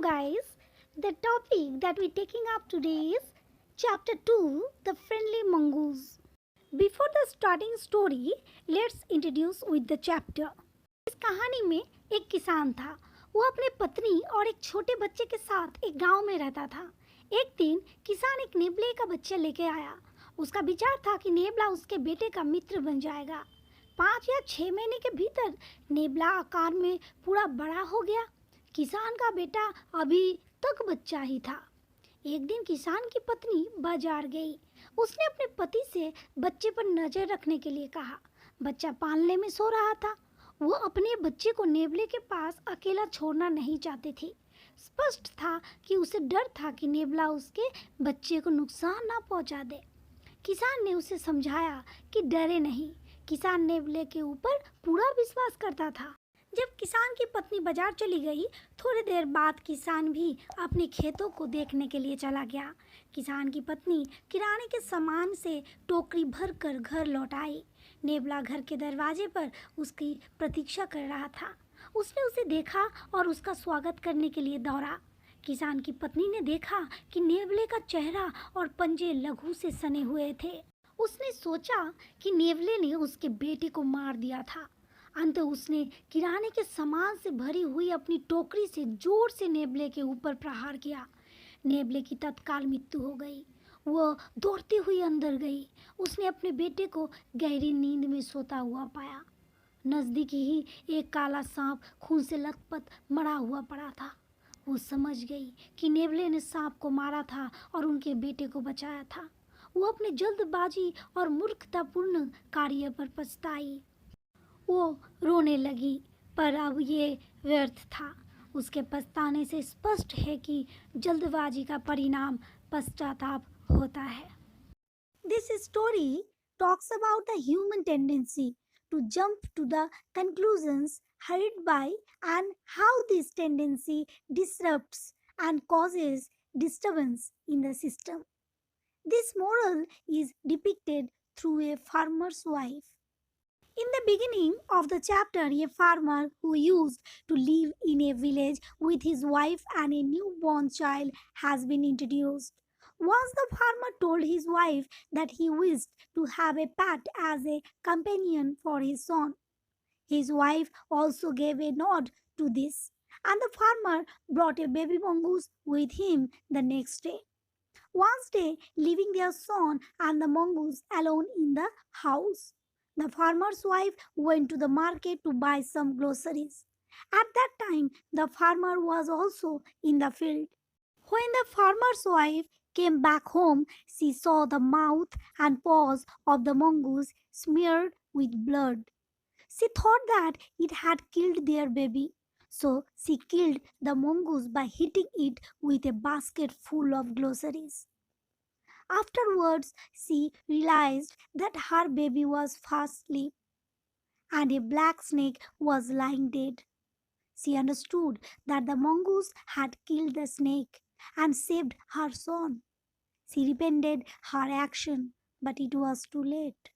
guys, the topic that we're taking up today is Chapter 2, The Friendly Mongoose. Before the starting story, let's introduce with the chapter. इस कहानी में एक किसान था। वो अपने पत्नी और एक छोटे बच्चे के साथ एक गांव में रहता था। एक दिन किसान एक नेबले का बच्चा लेके आया। उसका विचार था कि नेबला उसके बेटे का मित्र बन जाएगा। 5 या 6 महीने के भीतर नेबला आकार में पूरा बड़ा हो गया। किसान का बेटा अभी तक बच्चा ही था। एक दिन किसान की पत्नी बाजार गई। उसने अपने पति से बच्चे पर नजर रखने के लिए कहा। बच्चा पालने में सो रहा था। वो अपने बच्चे को नेबले के पास अकेला छोड़ना नहीं चाहती थी। स्पष्ट था कि उसे डर था कि नेबला उसके बच्चे को नुकसान ना पहुंचा दे। किसान ने उसे समझाया कि डरे नहीं। किसान नेबले के ऊपर पूरा विश्वास करता था। जब किसान की पत्नी बाजार चली गई, थोड़ी देर बाद किसान भी अपने खेतों को देखने के लिए चला गया। किसान की पत्नी किराने के सामान से टोकरी भर कर घर लौट आई। नेबला घर के दरवाजे पर उसकी प्रतीक्षा कर रहा था। उसने उसे देखा और उसका स्वागत करने के लिए दौड़ा। किसान की पत्नी ने देखा कि नेबले का चेहरा और पंजे लहू से सने हुए थे। उसने सोचा कि नेबले ने उसके बेटे को मार दिया था। अंत उसने किराने के सामान से भरी हुई अपनी टोकरी से जोर से नेबले के ऊपर प्रहार किया। नेबले की तत्काल मृत्यु हो गई। वह दौड़ती हुई अंदर गई। उसने अपने बेटे को गहरी नींद में सोता हुआ पाया। नजदीक ही एक काला सांप खून से लथपथ मरा हुआ पड़ा था। वो समझ गई कि नेबले ने सांप को मारा था और उनके बेटे को बचाया था। वो अपने जल्दबाजी और मूर्खतापूर्ण कार्य पर पछताई। वो रोने लगी, पर अब ये व्यर्थ था। उसके पछताने से स्पष्ट है कि जल्दबाजी का परिणाम पश्चाताप होता है। This story talks about the human tendency to jump to the conclusions hurried by and how this tendency disrupts and causes disturbance in the system. This moral is depicted through a farmer's wife. In the beginning of the chapter, a farmer who used to live in a village with his wife and a newborn child has been introduced. Once the farmer told his wife that he wished to have a pet as a companion for his son. His wife also gave a nod to this, and the farmer brought a baby mongoose with him the next day. One day, leaving their son and the mongoose alone in the house, the farmer's wife went to the market to buy some groceries. At that time, the farmer was also in the field. When the farmer's wife came back home, she saw the mouth and paws of the mongoose smeared with blood. She thought that it had killed their baby. So she killed the mongoose by hitting it with a basket full of groceries. Afterwards, she realized that her baby was fast asleep and a black snake was lying dead. She understood that the mongoose had killed the snake and saved her son. She repented her action, but it was too late.